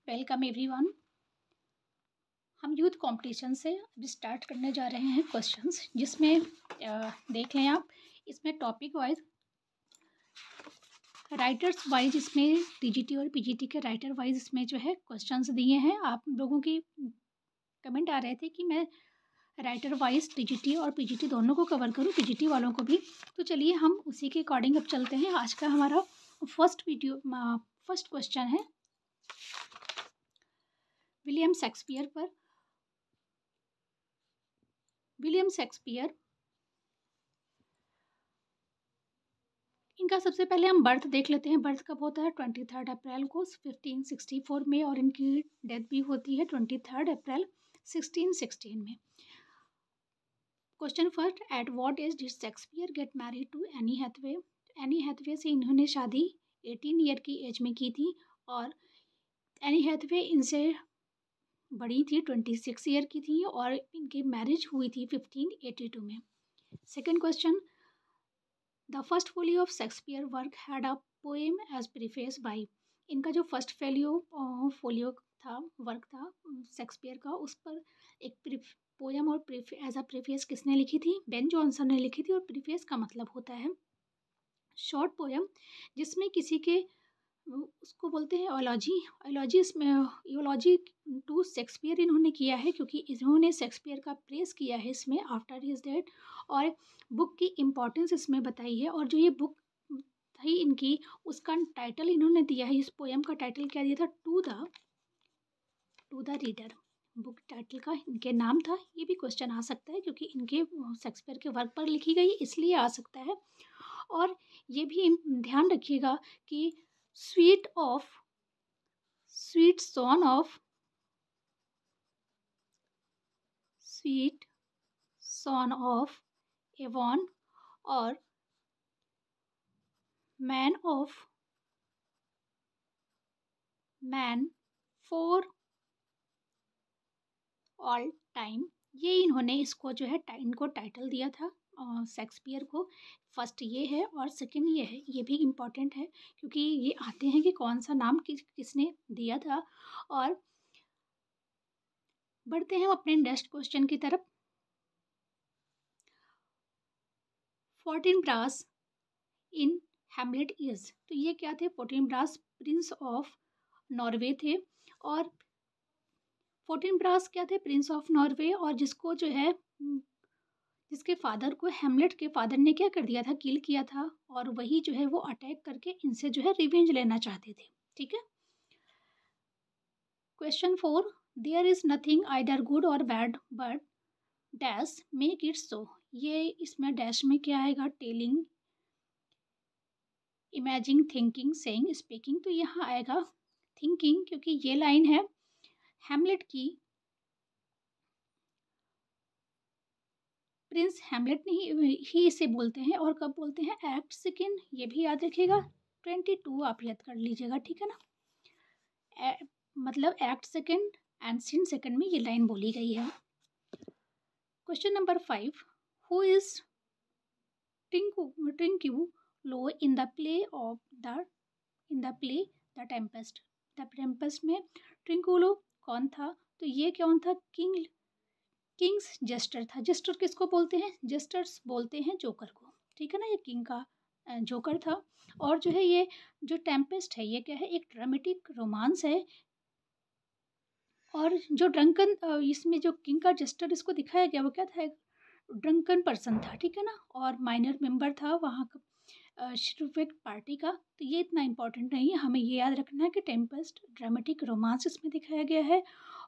Welcome everyone. हम youth competition से अभी स्टार्ट करने जा रहे हैं क्वेश्चंस, जिसमें देख लें आप, इसमें टॉपिक वाइज, राइटर्स वाइज, इसमें टीजीटी और पीजीटी के राइटर वाइज इसमें जो है क्वेश्चंस दिए हैं। आप लोगों की कमेंट आ रहे थे कि मैं राइटर वाइज टीजीटी और पीजीटी दोनों को कवर करूं, पीजीटी वालों को भी। तो चलिए हम उसी के अकॉर्डिंग अब चलते हैं। आज का हमारा फर्स्ट क्वेश्चन है विलियम शेक्सपियर पर। विलियम शेक्सपियर, इनका सबसे पहले हम बर्थ देख लेते हैं। बर्थ कब होता है? 23 अप्रैल को 1564 में, और इनकी डेथ भी होती है 23 अप्रैल 1616 में। Question first, at what age did Shakespeare get married to Anne Hathaway? Anne Hathaway से इन्होंने शादी 18 ईयर की एज में की थी, और एनी हैथवे इनसे बड़ी थी, 26 ईयर की थी, और इनकी मैरिज हुई थी 1582 में। Second question, the first folio of Shakespeare work had a poem as preface by. इनका जो फर्स्ट फोलियो था, वर्क था शेक्सपियर का, उस पर एक पोएम और एज अ प्रीफेस किसने लिखी थी? बेन जॉनसन ने लिखी थी। और प्रीफेस का मतलब होता है शॉर्ट पोएम, जिसमें किसी के, उसको बोलते हैं ओलॉजी। ओलॉजी, इसमें ओलॉजी टू शेक्सपियर इन्होंने किया है, क्योंकि इन्होंने शेक्सपियर का प्रेस किया है इसमें आफ्टर हिज डेथ, और बुक की इम्पोर्टेंस इसमें बताई है। और जो ये बुक थी इनकी, उसका टाइटल इन्होंने दिया है, इस पोएम का टाइटल क्या दिया था? To the reader. Book title का इनके नाम था। ये भी क्वेश्चन आ सकता है, क्योंकि इनके शेक्सपियर के वर्क पर लिखी गई, इसलिए आ सकता है। और ये भी ध्यान रखिएगा कि स्वीट सॉन ऑफ एवॉन और मैन फॉर ऑल टाइम, ये इन्होंने इसको जो है इनको टाइटल दिया था शेक्सपियर को। फर्स्ट ये है और सेकंड ये है। ये भी इम्पॉर्टेंट है, क्योंकि ये आते हैं कि कौन सा नाम किसने दिया था। और बढ़ते हैं अपने नेक्स्ट क्वेश्चन की तरफ। फोर्टिनब्रास इन हैमलेट इज, तो ये क्या थे? फोर्टिनब्रास प्रिंस ऑफ नॉर्वे थे। और फोर्टिनब्रास क्या थे? प्रिंस ऑफ नॉर्वे, और जिसको जो है, जिसके फादर को हैमलेट के फादर ने क्या कर दिया था? किल किया था। और वही जो है वो अटैक करके इनसे जो है रिवेंज लेना चाहते थे। ठीक है। Question 4, there is nothing either good or bad but dash make it so. ये इसमें डैश में क्या आएगा? Telling, imaging, thinking, saying, speaking. तो यहाँ आएगा थिंकिंग, क्योंकि ये लाइन है हैमलेट की। प्रिंस हैमलेट ही इसे बोलते हैं। और कब बोलते हैं? Act second. ये भी याद रखिएगा, 22 आप याद कर लीजिएगा। ठीक है ना? मतलब act second and scene second में ये लाइन बोली गई है। Question number 5, who is Trinculo in the play the Tempest. The Tempest में ट्रिंकुलो कौन था? तो ये कौन था? किंग्स जेस्टर था। जेस्टर किसको बोलते हैं? जेस्टर्स बोलते हैं जोकर को। ठीक है ना? ये किंग का जोकर था। और जो है ये जो टेम्पेस्ट है, ये क्या है? एक ड्रामेटिक रोमांस है। और जो ड्रंकन, इसमें जो किंग का जेस्टर इसको दिखाया गया, वो क्या था? ड्रंकन पर्सन था। ठीक है ना? और माइनर मेंबर था वहाँ का श्रूवेट पार्टी का। तो ये इतना इम्पोर्टेंट नहीं है, हमें ये याद रखना है कि टेम्पेस्ट ड्रामेटिक रोमांस इसमें दिखाया गया है।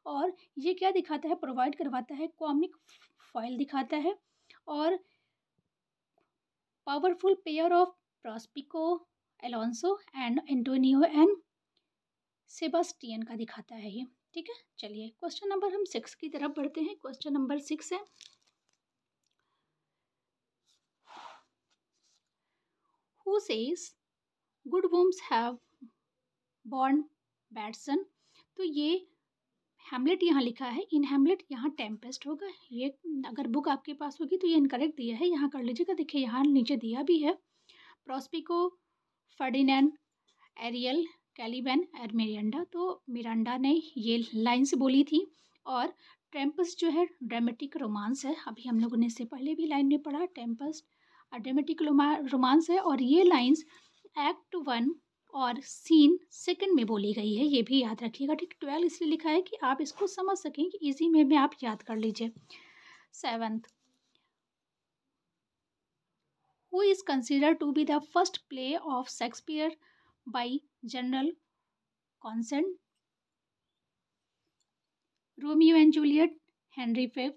और ये क्या दिखाता है? प्रोवाइड करवाता है कॉमिक फॉइल दिखाता है, और powerful pair of Prospero Alonso and Antonio and Sebastian का दिखाता है ये। ठीक है। चलिए क्वेश्चन नंबर हम 6 की तरफ बढ़ते हैं। क्वेश्चन नंबर 6 है, who says good wombs have borne bad son. तो ये हैमलेट यहाँ लिखा है, इन हैमलेट यहाँ टेम्पेस्ट होगा। ये अगर बुक आपके पास होगी तो ये इनकरेक्ट दिया है, यहाँ कर लीजिएगा। देखिए यहाँ नीचे दिया भी है, प्रॉस्पिको, फर्डिनेंड, एरियल, कैलिबैन और मिरांडा। तो मिरांडा ने ये लाइन्स बोली थी। और टेम्पेस्ट जो है ड्रामेटिक रोमांस है, अभी हम लोगों ने इससे पहले भी लाइन में पढ़ा, टेम्पेस्ट ड्रामेटिक रोमांस है। और ये लाइन्स एक्ट 1 और सीन 2 में बोली गई है, ये भी याद रखिएगा। ठीक, 12 इसलिए लिखा है कि आप इसको समझ सकें कि इजी में आप याद कर लीजिए। 7th, who is considered to be the first play of Shakespeare by general consent? Romeo and Juliet, Henry V,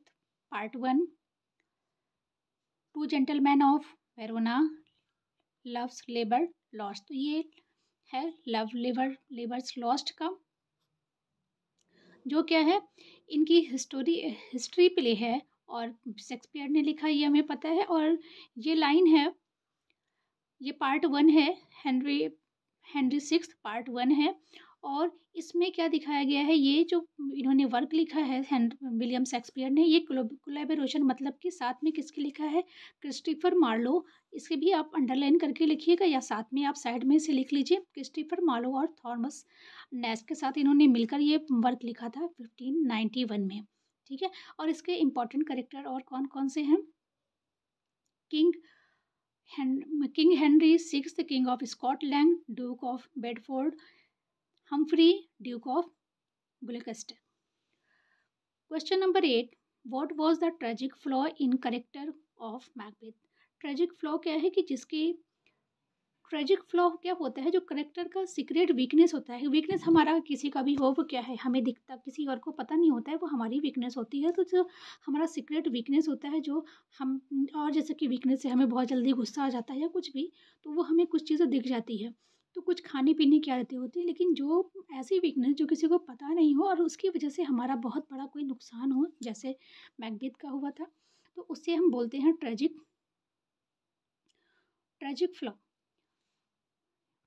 Part 1, Two Gentlemen of Verona, Love's Labour Lost। तो ये है लव लेबर्स लॉस्ट का, जो क्या है, इनकी हिस्ट्री प्ले है और शेक्सपियर ने लिखा, ये हमें पता है। और ये लाइन है, ये पार्ट 1 है, हेनरी 6 पार्ट 1 है। और इसमें क्या दिखाया गया है, ये जो इन्होंने वर्क लिखा है विलियम शेक्सपियर ने, ये कोलैबोरेशन मतलब कि साथ में किसके लिखा है, क्रिस्टोफर मार्लो। इसके भी आप अंडरलाइन करके लिखिएगा या साथ में आप साइड में से लिख लीजिए। क्रिस्टोफर मार्लो और थॉमस नेस के साथ इन्होंने मिलकर ये वर्क लिखा था 1591 में। ठीक है, और इसके इम्पॉर्टेंट कैरेक्टर और कौन कौन से हैं, king Henry 6, king of Scotland, duke of Bedford, Humphrey, duke of Gloucester. Question number 8, what was the tragic flaw in character of Macbeth? Tragic flaw क्या है कि ट्रेजिक फ्लॉ क्या होता है, जो करेक्टर का सीक्रेट वीकनेस होता है। वीकनेस हमारा किसी का भी हो, वो क्या है, हमें दिखता, किसी और को पता नहीं होता है, वो हमारी वीकनेस होती है। तो जो हमारा सीक्रेट वीकनेस होता है, जो हम, और जैसे कि वीकनेस से हमें बहुत जल्दी गुस्सा आ जाता है या कुछ भी, तो वो हमें कुछ चीज़ें दिख जाती है। तो कुछ खाने पीने की आदतें होती है, लेकिन जो ऐसी वीकनेस जो किसी को पता नहीं हो और उसकी वजह से हमारा बहुत बड़ा कोई नुकसान हो, जैसे मैकबेथ का हुआ था, तो उससे हम बोलते हैं ट्रेजिक फ्लॉ।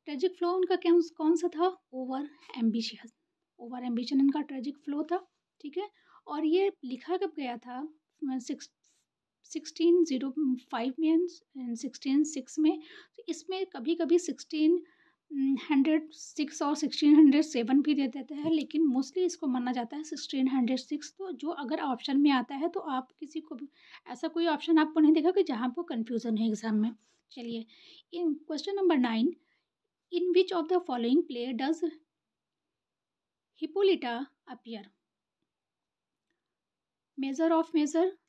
ट्रेजिक फ्लो उनका क्या, कौन सा था, ओवर एम्बिशन इनका ट्रेजिक फ्लो था। ठीक है, और ये लिखा कब गया था, 1605 में एंड 1606 में। तो इसमें कभी कभी 1606 और 1607 भी दे देते हैं, लेकिन मोस्टली इसको माना जाता है 1606। तो जो अगर ऑप्शन में आता है तो आप किसी को भी, ऐसा कोई ऑप्शन आपको नहीं देखा कि जहाँ पर कन्फ्यूज़न है एग्जाम में। चलिए, इन question number 9, in which of the following play does Hippolyta appear? Measure,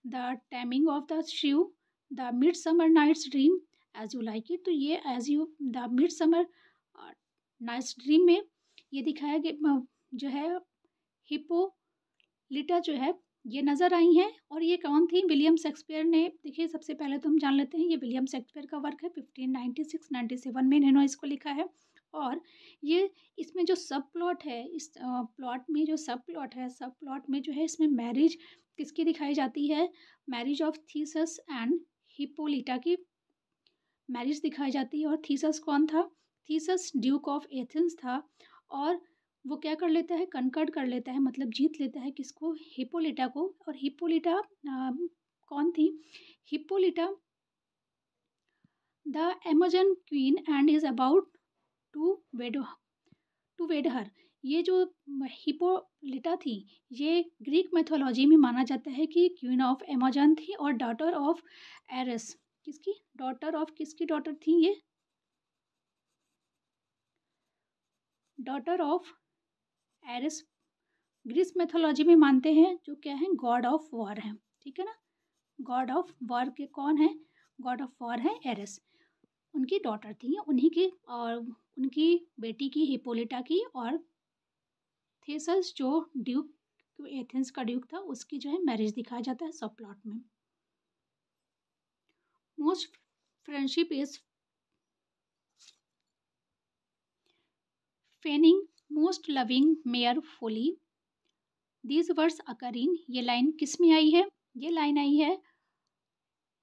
The Taming of the Shrew, The Midsummer Night's Dream, As You Like It। तो ये The Midsummer Night's Dream में ये दिखाया गया जो है हिप्पोलिटा जो है ये नज़र आई हैं। और ये कौन थी, विलियम शेक्सपियर ने। देखिए, सबसे पहले तो हम जान लेते हैं, ये विलियम शेक्सपियर का वर्क है, 1596-97 में इन्होंने इसको लिखा है। और ये इसमें जो सब प्लॉट है, इस प्लॉट में जो सब प्लॉट में जो है, इसमें मैरिज किसकी दिखाई जाती है, मैरिज ऑफ थीसस एंड हिप्पोलिटा की मैरिज दिखाई जाती है। और थीसस कौन था, थीसस ड्यूक ऑफ एथेंस था। और वो क्या कर लेता है, कनकर्ड कर लेता है, मतलब जीत लेता है किसको, हिप्पोलिटा को। और हिप्पोलिटा कौन थी, Hippolyta the Amazon queen and is about to wed her. ये जो हिप्पोलिटा थी, ये ग्रीक मैथोलॉजी में माना जाता है कि क्वीन ऑफ अमेजन थी और डॉटर ऑफ एरस। किसकी डॉटर थी ये, daughter of Ares. Greece mythology में मानते हैं जो क्या है, गॉड ऑफ वॉर है। ठीक है ना, गॉड ऑफ वॉर के कौन है, गॉड ऑफ वॉर है एरस। उनकी डॉटर थी, उन्हीं की, और उनकी बेटी की हिप्पोलिटा की, और थेसस जो ड्यूक, एथेंस का ड्यूक था, उसकी जो है मैरिज दिखाया जाता है सब प्लॉट में। Most friendship is feigning, most loving mere folly, these words occur in. ये लाइन किस में आई है, ये लाइन आई है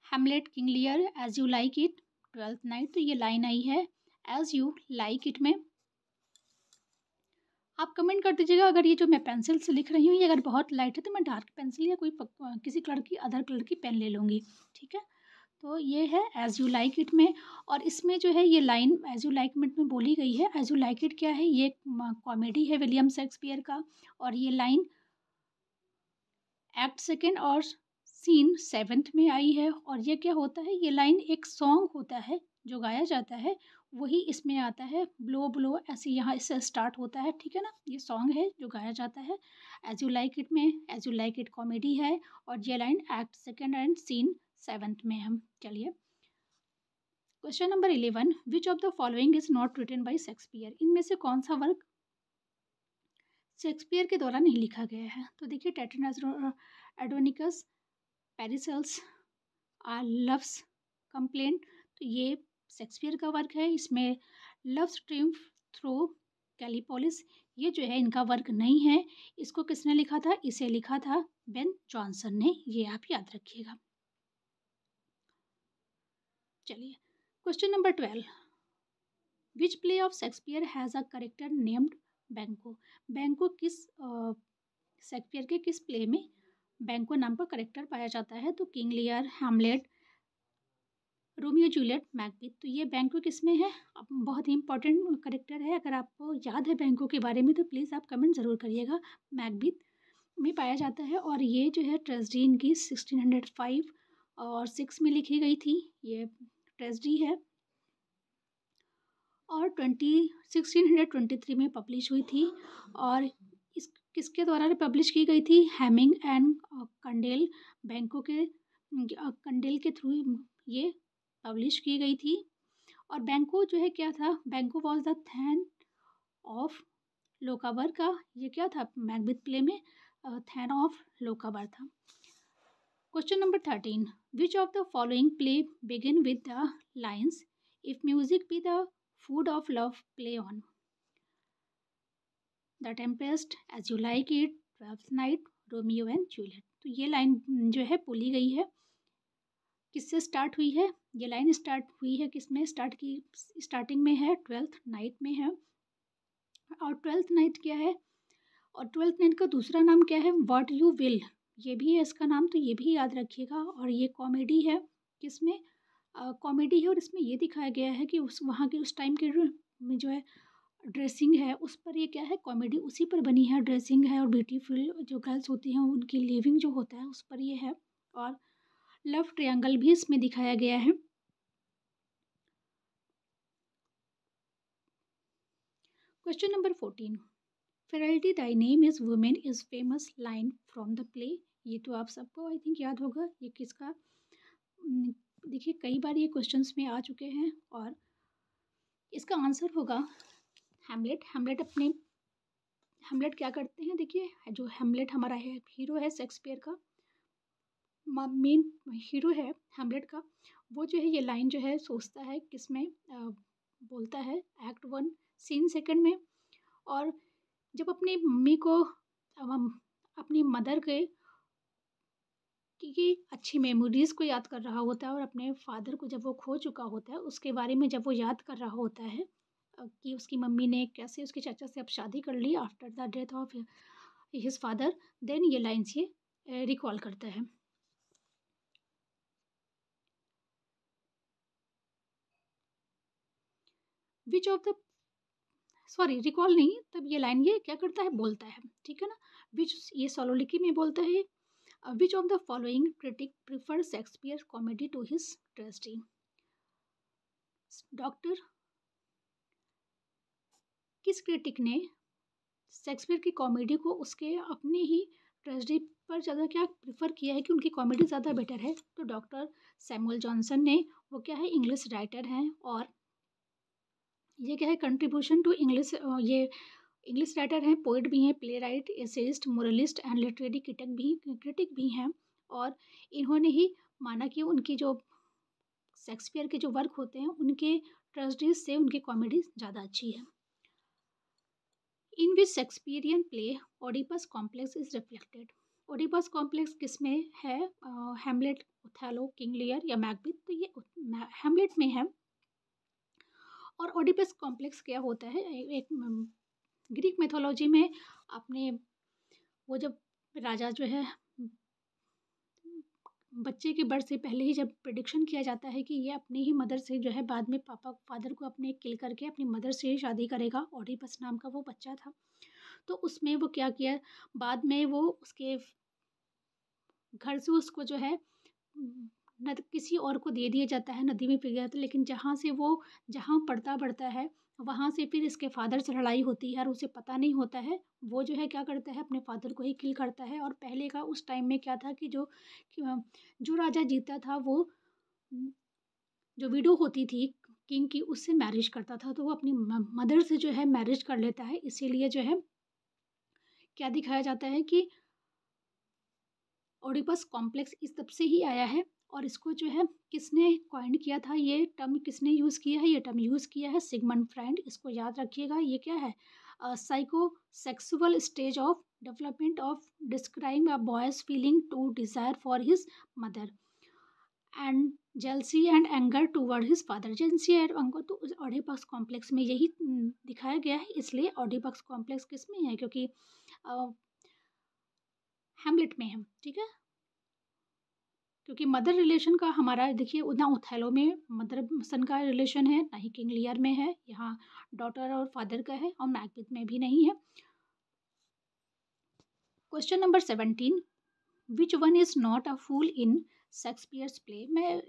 Hamlet, King Lear, As you like It, Twelfth Night. तो ये लाइन आई है एज यू लाइक इट में। आप कमेंट कर दीजिएगा, अगर ये जो मैं पेंसिल से लिख रही हूँ ये अगर बहुत लाइट है तो मैं डार्क पेंसिल या कोई किसी कलर की, अदर कलर की पेन ले लूँगी। ठीक है, तो ये है एज यू लाइक इट में। और इसमें जो है ये line As you like It में बोली गई है। एज यू लाइक इट क्या है, ये कॉमेडी है विलियम शेक्सपियर का, और ये लाइन एक्ट सेकेंड और सीन सेवेंथ में आई है। और ये क्या होता है, ये लाइन एक सॉन्ग होता है जो गाया जाता है, वही इसमें आता है। ब्लो ब्लो ऐसे यहाँ इससे स्टार्ट होता है, ठीक है ना। ये सॉन्ग है जो गाया जाता है एज यू लाइक इट में। As you like It comedy है और ये line act second and scene seventh में हम। चलिए question number 11, which of the following is not written by Shakespeare. इनमें से कौन सा वर्क शेक्सपियर के द्वारा नहीं लिखा गया है। तो देखिए टेटनस एडोनिकस, पेरिसल्स, लव्स कंप्लेंट, तो ये शेक्सपियर का वर्क है। इसमें लव्स ट्रिम्फ थ्रू कैलिपोलिस, ये जो है इनका वर्क नहीं है। इसको किसने लिखा था, इसे लिखा था बेन जॉनसन ने, ये आप याद रखिएगा। चलिए question number 12, which play of Shakespeare has a character named बैंको। बैंको किस शेक्सपियर के किस प्ले में बैंको नाम का करेक्टर पाया जाता है। तो King Lear, Hamlet, Romeo Juliet, Macbeth. तो ये बैंको किस में है, अब बहुत ही इंपॉर्टेंट करेक्टर है। अगर आपको याद है बैंको के बारे में तो प्लीज़ आप कमेंट ज़रूर करिएगा। मैकबेथ में पाया जाता है और ये जो है ट्रेजेडी इनकी 1605 और 6 में लिखी गई थी। ये ट्रेजेडी है और 1623 में पब्लिश हुई थी। और इस किसके द्वारा पब्लिश की गई थी, हेमिंग एंड कंडेल, बैंको के कंडेल के थ्रू ये पब्लिश की गई थी। और बैंको जो है क्या था, Banquo was the thane of Lochaber का, ये क्या था मैकबेथ प्ले में थैन ऑफ लोकाबर था। Question number 13, which of the following play begin with the lines if music be the food of love play on. The Tempest, As you like It, Twelfth Night, Romeo and Juliet. तो ये line जो है बोली गई है, किससे start हुई है, ये लाइन स्टार्ट हुई है किसमें, स्टार्टिंग में है ट्वेल्थ नाइट में है। और ट्वेल्थ नाइट क्या है, और ट्वेल्थ नाइट का दूसरा नाम क्या है, व्हाट यू विल, ये भी है इसका नाम, तो ये भी याद रखिएगा। और ये कॉमेडी है, किसमें कॉमेडी है। और इसमें ये दिखाया गया है कि उस वहाँ के उस टाइम के में जो है ड्रेसिंग है उस पर ये क्या है, कॉमेडी उसी पर बनी है, ड्रेसिंग है और ब्यूटीफुल जो गर्ल्स होती हैं उनकी लिविंग जो होता है उस पर ये है। और लव ट्रायंगल भी इसमें दिखाया गया है। Question number 14, frailty thy name is woman is famous line from the play. ये तो आप सबको आई थिंक याद होगा, ये किसका, देखिए कई बार ये क्वेश्चंस में आ चुके हैं। और इसका आंसर होगा हैमलेट। हैमलेट क्या करते हैं, देखिए जो हैमलेट हमारा है हीरो है शेक्सपियर का, मेन हीरो है हैमलेट का, वो जो है ये लाइन जो है सोचता है किसमें, बोलता है एक्ट 1 सीन सेकंड में। और जब अपनी मम्मी को अपनी मदर के की अच्छी मेमोरीज़ को याद कर रहा होता है और अपने फादर को जब वो खो चुका होता है उसके बारे में जब वो याद कर रहा होता है कि उसकी मम्मी ने कैसे उसके चाचा से अब शादी कर ली after the death of his father, then ये लाइन्स ये रिकॉल करता है। Which of the, sorry recall नहीं, तब ये लाइन ये क्या करता है, बोलता है, ठीक है ना। विच ये सोलोलिकी में बोलता है, which of the following critic prefer Shakespeare comedy to his tragedy. Doctor, किस क्रिटिक ने शेक्सपियर की कॉमेडी को उसके अपने ही ट्रेजेडी पर ज़्यादा क्या प्रिफर किया है कि उनकी कॉमेडी ज़्यादा बेटर है। तो डॉक्टर सैमुअल जॉनसन ने, वो क्या है इंग्लिश राइटर हैं और ये क्या है कंट्रीब्यूशन टू इंग्लिश, ये इंग्लिश राइटर हैं, पोइट भी हैं, playwright, essayist, moralist and literary critic भी हैं। और इन्होंने ही माना कि उनकी जो शेक्सपियर के जो वर्क होते हैं उनके ट्रेजेडीज से उनकी कॉमेडी ज़्यादा अच्छी है। In which Shakespearean play Oedipus complex is reflected. Oedipus complex किस में है, हैमलेट, ओथेलो, किंग लियर या मैकबेथ। तो ये हैमलेट में है। और ओडिपस कॉम्प्लेक्स क्या होता है, एक ग्रीक मैथोलॉजी में आपने वो जब राजा जो है बच्चे के बर्थ से पहले ही जब प्रेडिक्शन किया जाता है कि ये अपनी ही मदर से जो है बाद में फादर को अपने किल करके अपनी मदर से ही शादी करेगा, ओडिपस नाम का वो बच्चा था। तो उसमें वो क्या किया, बाद में वो उसके घर से उसको जो है न किसी और को दे दिया जाता है, नदी में फेंक दिया जाता है। लेकिन जहाँ पढ़ता बढ़ता है वहाँ से फिर इसके फादर से लड़ाई होती है और उसे पता नहीं होता है। वो जो है क्या करता है, अपने फादर को ही किल करता है। और पहले का उस टाइम में क्या था कि जो राजा जीता था वो जो विडो होती थी किंग की, उससे मैरिज करता था। तो वो अपनी मदर से जो है मैरिज कर लेता है। इसीलिए जो है क्या दिखाया जाता है कि ओडिपस कॉम्प्लेक्स इस तब से ही आया है। और इसको जो है किसने कॉइन किया था, ये टर्म किसने यूज़ किया है, ये टर्म यूज़ किया है सिगमंड फ्राइड। इसको याद रखिएगा। ये क्या है, psychosexual stage of development of describing a boy's feeling to desire for his mother and jealousy and anger toward his father. Jealousy and anger तो ओडिपस कॉम्प्लेक्स में यही दिखाया गया है। इसलिए ओडिपस कॉम्प्लेक्स किस में है, क्योंकि हैमलेट में है, ठीक है। क्योंकि मदर रिलेशन का हमारा देखिए ना ओथेलो में मदर सन का रिलेशन है, ना ही किंग लियर में है। यहाँ डॉटर और फादर का है, और मैकबेथ में भी नहीं है। Question number 17, which one is not a fool in Shakespeare's play. मैं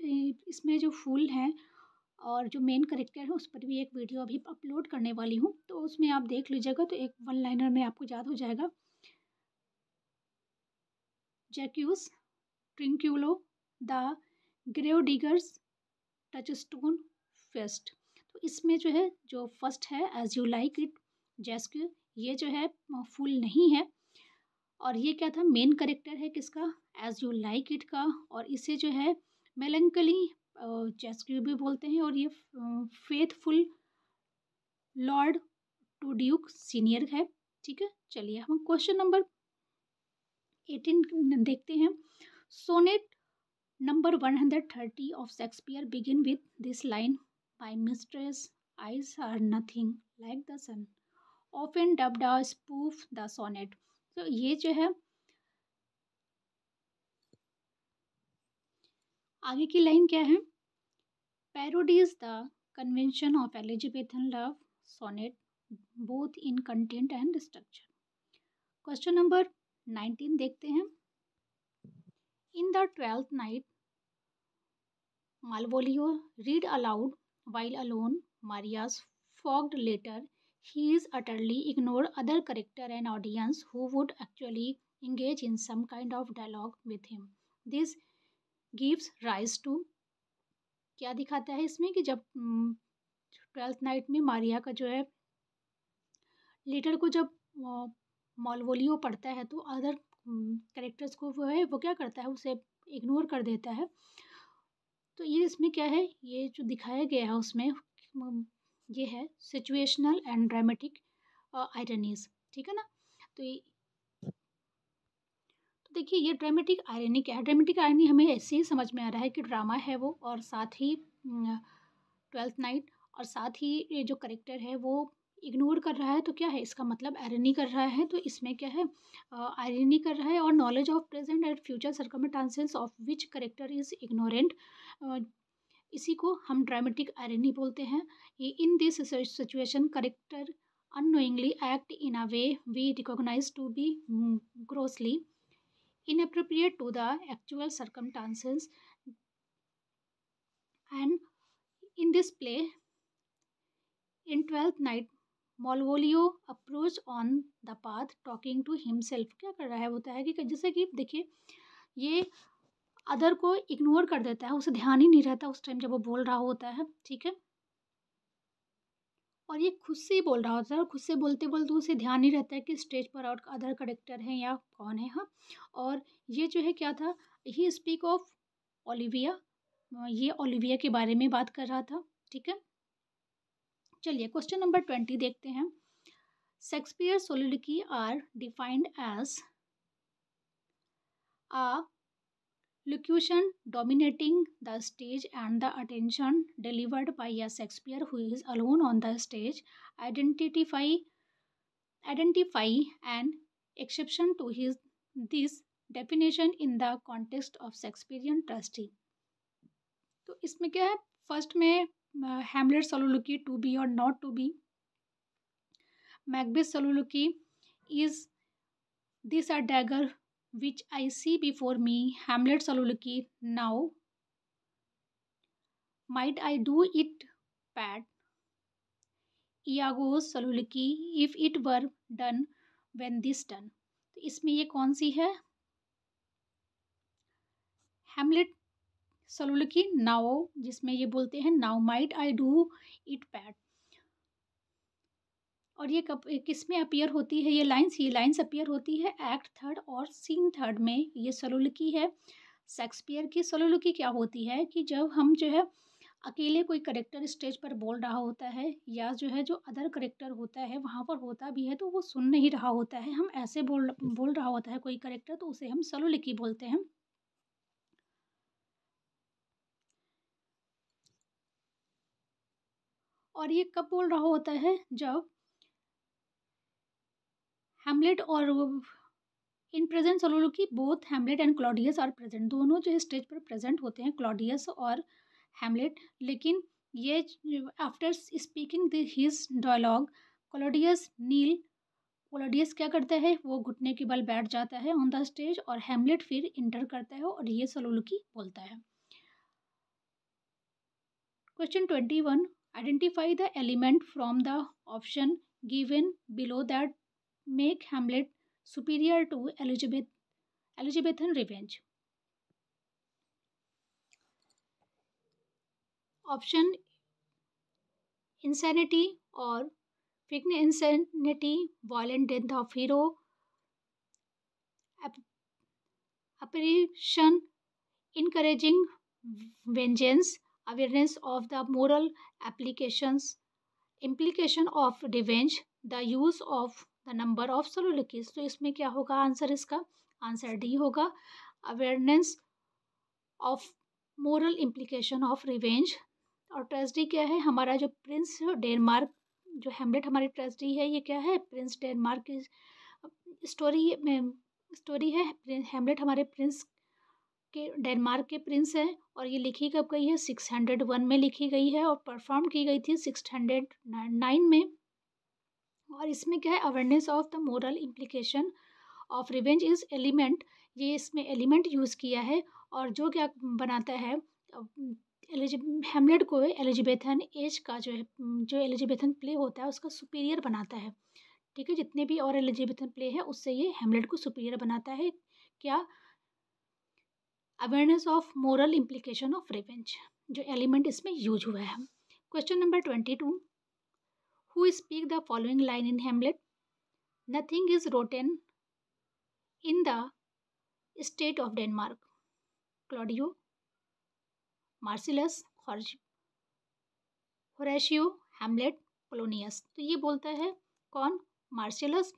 इसमें जो फूल हैं और जो मेन करेक्टर है उस पर भी एक वीडियो अभी अपलोड करने वाली हूँ, तो उसमें आप देख लीजिएगा तो एक वन लाइनर में आपको याद हो जाएगा। Jaques Trinculo the gravediggers Touchstone Feste. तो इसमें जो है जो फर्स्ट है as you like it Jaques, ये जो है फुल नहीं है। और ये क्या था, मेन करेक्टर है किसका, एज यू लाइक इट का। और इसे जो है मेलंकली जैस्क्यू भी बोलते हैं। और ये faithful lord to Duke Senior है, ठीक है। चलिए हम क्वेश्चन नंबर 18 देखते हैं। Sonnet Number 130 of Shakespeare begin with this line, My mistress' eyes are nothing like the sun, often dubbed a spoof the sonnet. तो ये जो है आगे की लाइन क्या है, parodies the convention of Elizabethan love sonnet both in content and structure. Question number 19 देखते हैं। In the 12th night, Malvolio read aloud while alone Maria's fogged letter. He is utterly ignored other character and audience who would actually engage in some kind of dialogue with him. This gives rise to, क्या दिखाता है इसमें कि जब 12th night में मारिया का जो है लेटर को जब मालवोलियो पढ़ता है तो अदर कैरेक्टर्स को वो क्या करता है, उसे इग्नोर कर देता है। तो ये इसमें क्या है, ये जो दिखाया गया है उसमें ये है सिचुएशनल एंड ड्रामेटिक आयरनीज, ठीक है ना। तो देखिए ये ड्रामेटिक आयरनी क्या है, ड्रामेटिक आयरनी हमें ऐसे ही समझ में आ रहा है कि ड्रामा है वो, और साथ ही 12th नाइट, और साथ ही ये जो करेक्टर है वो इग्नोर कर रहा है। तो क्या है इसका मतलब, आयरनी कर रहा है। तो इसमें क्या है, आयरनी कर रहा है। और knowledge of present and future circumstances of which character is ignorant, इसी को हम ड्रामेटिक आयरनी बोलते हैं। In this situation character unknowingly act in a way we recognize to be grossly inappropriate to the actual circumstances. And in this play, in 12th night, Malvolio approached on the path talking to himself. क्या कर रहा है, होता है कि जैसे कि देखिए ये अदर को इग्नोर कर देता है, उसे ध्यान ही नहीं रहता उस टाइम जब वो बोल रहा होता है, ठीक है। और ये खुद से ही बोल रहा होता है, और खुद से बोलते बोलते उसे ध्यान नहीं रहता है कि स्टेज पर और अदर करेक्टर हैं या कौन है। हाँ, और ये जो है क्या था, ही स्पीक ऑफ ओलिविया, ये ओलिविया के बारे में बात कर रहा था, ठीक है। चलिए क्वेश्चन नंबर 20 देखते हैं। Shakespeare soliloquy are defined as a locution dominating the stage and the attention delivered by a Shakespeare who is alone on the stage. Identify an exception to this definition in the context of Shakespearean tragedy. तो इसमें क्या है, first में Hamlet soliloquy to be or not to be, Macbeth soliloquy is this a dagger which I see before me, Hamlet soliloquy now might I do it pat, Iago's soliloquy if it were done when this done। तो इसमें ये कौन सी है, Hamlet soliloquy now, जिसमें ये बोलते हैं now might I do it pad. और ये कब किस में अपीयर होती है ये लाइन्स अपीयर होती है एक्ट थर्ड और सीन थर्ड में। ये soliloquy है। शेक्सपियर की soliloquy क्या होती है कि जब हम जो है अकेले कोई करेक्टर स्टेज पर बोल रहा होता है, या जो है जो अदर करेक्टर होता है वहाँ पर होता भी है तो वो सुन नहीं रहा होता है, हम ऐसे बोल रहा होता है कोई करेक्टर, तो उसे हम सोलोलिकी बोलते हैं। और ये कब बोल रहा होता है, जब हैमलेट और in present soliloquy both Hamlet and Claudius are present, दोनों जो है स्टेज पर प्रेजेंट होते हैं, क्लॉडियस और हैमलेट। लेकिन ये after speaking his dialogue Claudius क्या करता है, वो घुटने के बल बैठ जाता है ऑन द स्टेज, और हैमलेट फिर इंटर करता है और ये सोलोलिकी बोलता है। Question 21, identify the element from the option given below that make Hamlet superior to Elizabethan revenge. Option insanity or feigned insanity, violent death of hero, apparition, encouraging vengeance, awareness of the moral implication of revenge, the use of the number of soliloquies। तो इसमें क्या होगा answer, इसका answer D होगा, awareness of moral implication of revenge. और tragedy क्या है, हमारा जो प्रिंस डेनमार्क, जो हैमलेट हमारी ट्रेजेडी है, ये क्या है, प्रिंस डेनमार्क की स्टोरी है। हैमलेट हमारे प्रिंस के डेनमार्क के प्रिंस हैं, और ये लिखी कब गई है, 601 में लिखी गई है और परफॉर्म की गई थी 609 में। और इसमें क्या है, awareness of the moral implication of revenge is element, ये इसमें एलिमेंट यूज़ किया है, और जो क्या बनाता है हैमलेट को एलिजाबेथन एज का जो एलिजाबेथन प्ले होता है उसका सुपीरियर बनाता है। ठीक है, जितने भी और एलिजाबेथन प्ले है उससे ये हैमलेट को सुपीरियर बनाता है। क्या, awareness of moral implication of revenge, जो एलिमेंट इसमें यूज हुआ है। Question number 22, who speak the following line in Hamlet, nothing is rotten in the state of Denmark, Claudio, Marcellus, Horatio, Hamlet, Polonius. तो ये बोलता है कौन, मार्सिलस।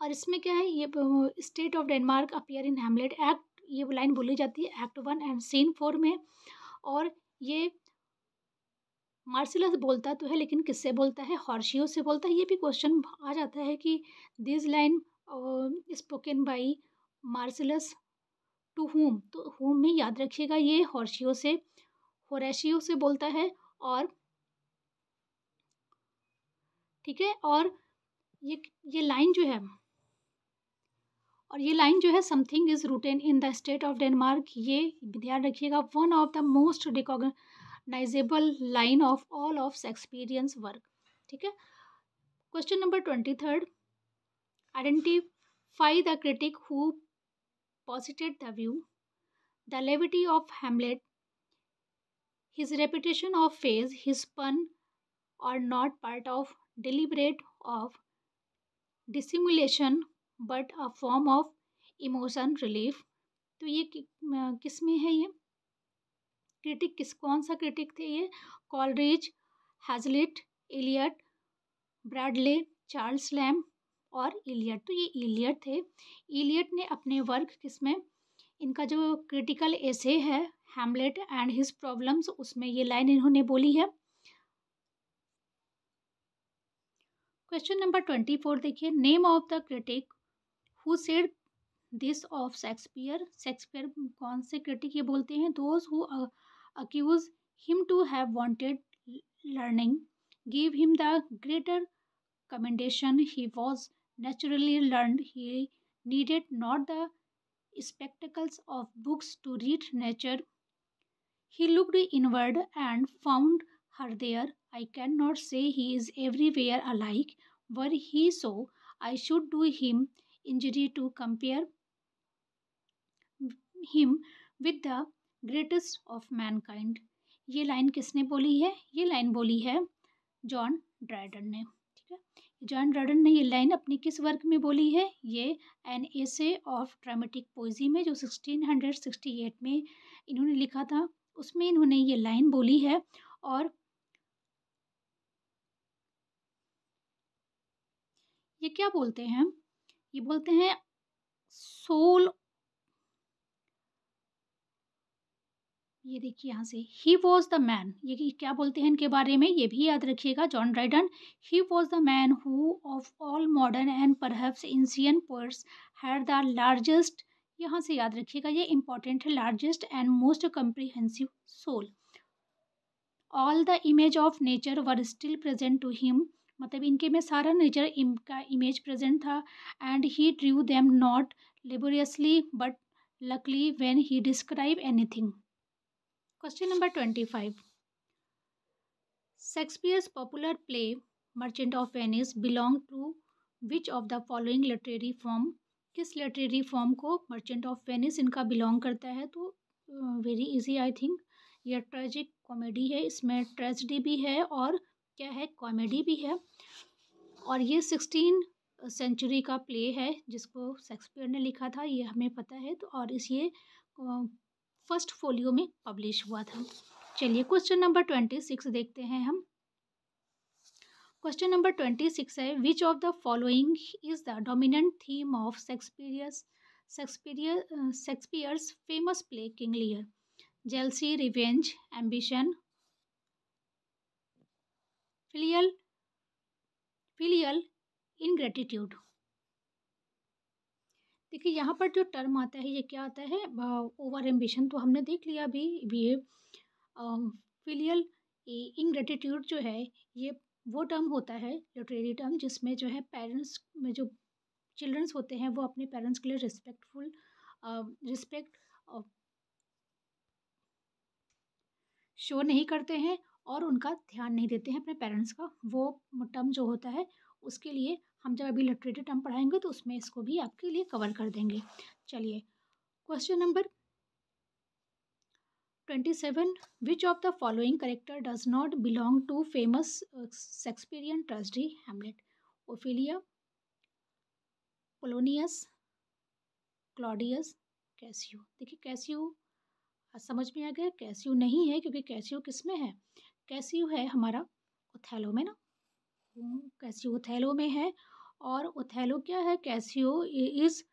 और इसमें क्या है, ये state of Denmark appear in Hamlet act, ये लाइन बोली जाती है एक्ट 1 एंड सीन 4 में। और ये मार्सिलस बोलता तो है, लेकिन किससे बोलता है, हॉर्शियो से बोलता है। ये भी क्वेश्चन आ जाता है कि this line spoken by Marcellus to whom, तो हुम में याद रखिएगा ये होरेशियो से बोलता है। और ठीक है, और ये लाइन जो है, something is rotten in the state of Denmark, ये ध्यान रखिएगा, one of the most recognisable line of all of Shakespeareans work. ठीक है, question number 23, identify the critic who posited the view, the levity of Hamlet, his reputation of phase, his pun are not part of deliberate of dissimulation but a form of emotion relief। तो ये किस में है, ये critic कौन सा critic थे, ये Coleridge, Hazlitt, Eliot, Bradley, Charles Lamb और इलियट। तो ये इलियट थे। इलियट ने अपने वर्क किसमें, इनका जो क्रिटिकल एसे है हैमलेट एंड हिज प्रॉब्लम्स, उसमें ये लाइन इन्होंने बोली है। क्वेश्चन नंबर 24 देखिए, name of the critic who said this of Shakespeare, Shakespeare कौन से क्रिटिक ये बोलते हैं, those who accuse him to have wanted learning give him the greater commendation. He was naturally learned. He needed not the spectacles of books to read nature. He looked inward and found her there. I cannot say he is everywhere alike. Were he so, I should do him injury to compare him with the greatest of mankind. ये line किसने बोली है? ये line बोली है John Dryden ने। ठीक है, जॉन ड्राइडन ने ये लाइन अपनी किस वर्क में बोली है? ये an essay of dramatic poesy में, जो 1668 में इन्होंने लिखा था, उसमें इन्होंने ये लाइन बोली है। और ये क्या बोलते हैं? ये बोलते हैं सोल, ये देखिए यहाँ से, ही वॉज द मैन, ये क्या बोलते हैं इनके बारे में, ये भी याद रखिएगा, John Dryden. He was the man who of all modern and perhaps ancient poets had the largest, यहाँ से याद रखिएगा, ये इंपॉर्टेंट है, largest and most comprehensive soul. All the image of nature were still present to him, मतलब इनके में सारा नेचर का इमेज प्रेजेंट था। And he drew them not laboriously but luckily when he describe anything. Question number 25. Shakespeare's popular play Merchant of Venice belonged to which of the following literary form? किस literary form को Merchant of Venice इनका belong करता है? तो very easy I think, यह tragic comedy है, इसमें tragedy भी है और क्या है, comedy भी है। और ये 16th सेंचुरी का प्ले है जिसको शेक्सपियर ने लिखा था, ये हमें पता है। तो और इस ये फर्स्ट फोलियो में पब्लिश हुआ था। चलिए क्वेश्चन नंबर 26 देखते हैं हम। क्वेश्चन नंबर 26 है, which of the following is the dominant theme of Shakespeare's famous play King Lear? Jealousy, revenge, ambition, filial ingratitude. देखिए यहाँ पर जो टर्म आता है ये क्या आता है, ओवर एम्बिशन तो हमने देख लिया अभी। ये फिलियल इनग्रेटिट्यूड जो है ये वो टर्म होता है, लिटरेरी टर्म, जिसमें जो है पेरेंट्स में जो चिल्ड्रंस होते हैं वो अपने पेरेंट्स के लिए रिस्पेक्ट शो नहीं करते हैं और उनका ध्यान नहीं देते हैं अपने पेरेंट्स का। वो टर्म जो होता है उसके लिए हम जब अभी लिटरेरी टर्म पढ़ाएंगे तो उसमें इसको भी आपके लिए कवर कर देंगे। चलिए question number 27, which of the following character does not belong to famous Shakespearean tragedy Hamlet? Ophelia, Polonius, Claudius, Cassio. देखिए कैसियो समझ में आ गया, कैसियो नहीं है क्योंकि कैसियो किस में है, कैसियो है हमारा ओथेलो में ना, कैसियो ओथेलो में है। और ओथेलो क्या है, Cassio is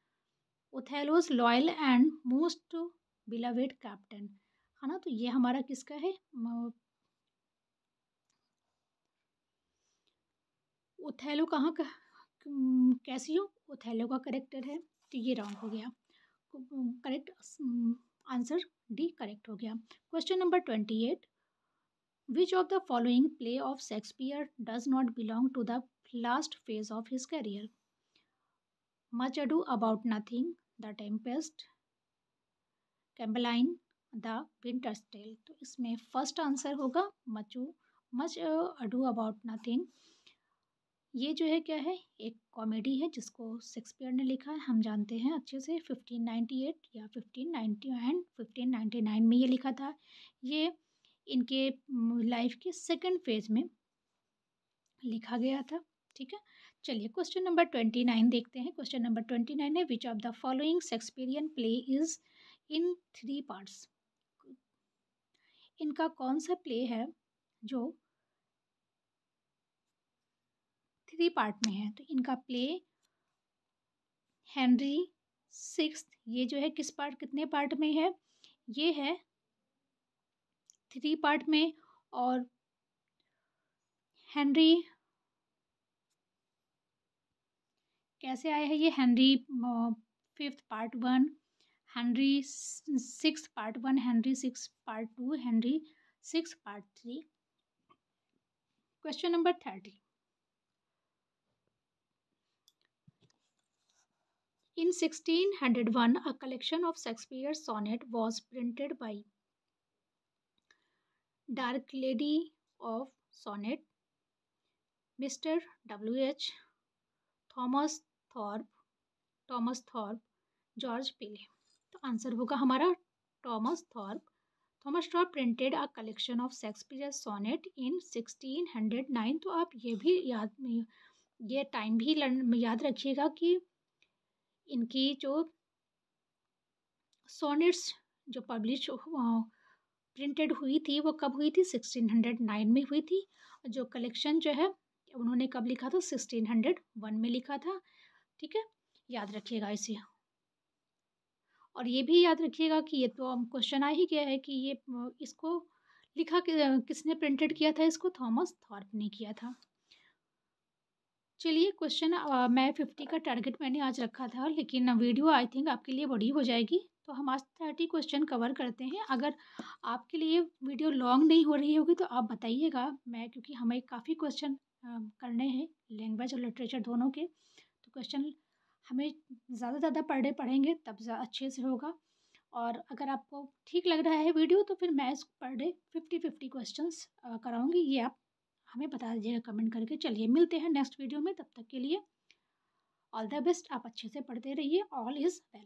Othello's loyal and most beloved captain, है ना। तो ये हमारा किसका है, ओथेलो कहाँ का, कैसियो ओथेलो का करेक्टर है। तो ये रॉन्ग हो गया, करेक्ट आंसर डी करेक्ट हो गया। Question number 28, which of the following play of Shakespeare does not belong to the last phase of his career? Much ado about nothing, the Tempest, Cymbeline, the Winter's Tale. तो इसमें first answer होगा much ado about nothing. ये जो है क्या है, एक comedy है जिसको शेक्सपियर ने लिखा है, हम जानते हैं अच्छे से, 1598 या 1590 एंड 1599 में ये लिखा था। ये इनके लाइफ के सेकंड फेज में लिखा गया था। ठीक है, चलिए क्वेश्चन नंबर 29 देखते हैं। क्वेश्चन नंबर 29 है, which of the following Shakespearean play is in 3 parts? इनका कौन सा प्ले है जो 3 पार्ट में है? तो इनका प्ले हेनरी 6, ये जो है किस पार्ट, कितने पार्ट में है? ये है 3 पार्ट में। और हेनरी कैसे आया है, ये Henry 5th part 1, Henry 6 part 1, Henry 6 part 2, Henry 6 part 3। Question number 30। In 1601, a collection of Shakespeare's sonnet was printed by Dark Lady of Sonnet, Mr. W.H. Thomas Thorpe, George Peele. तो answer होगा हमारा Thomas Thorpe. Thomas Thorpe printed a collection of Shakespeare sonnet in 1609। तो आप ये time भी याद रखिएगा कि इनकी जो सोनेट्स जो पब्लिश प्रिंटेड हुई थी वो कब हुई थी, 1609 में हुई थी। जो कलेक्शन जो है उन्होंने कब लिखा था, 1601 में लिखा था। ठीक है, याद रखिएगा इसे। और ये भी याद रखिएगा कि ये तो क्वेश्चन आ ही गया है कि ये इसको लिखा किसने प्रिंटेड किया था, इसको थॉमस थॉर्प ने किया था। चलिए क्वेश्चन मैं 50 का टारगेट मैंने आज रखा था, लेकिन वीडियो आई थिंक आपके लिए बड़ी हो जाएगी, तो हम आज 30 क्वेश्चन कवर करते हैं। अगर आपके लिए वीडियो लॉन्ग नहीं हो रही होगी तो आप बताइएगा, मैं क्योंकि हमें काफ़ी क्वेश्चन करने हैं लैंग्वेज और लिटरेचर दोनों के, तो क्वेश्चन हमें ज़्यादा पढ़ेंगे तब अच्छे से होगा। और अगर आपको ठीक लग रहा है वीडियो तो फिर मैं पर डे 50 क्वेश्चंस कराऊंगी, ये आप हमें बता दीजिएगा कमेंट करके। चलिए मिलते हैं नेक्स्ट वीडियो में, तब तक के लिए ऑल द बेस्ट। आप अच्छे से पढ़ते रहिए। All is well.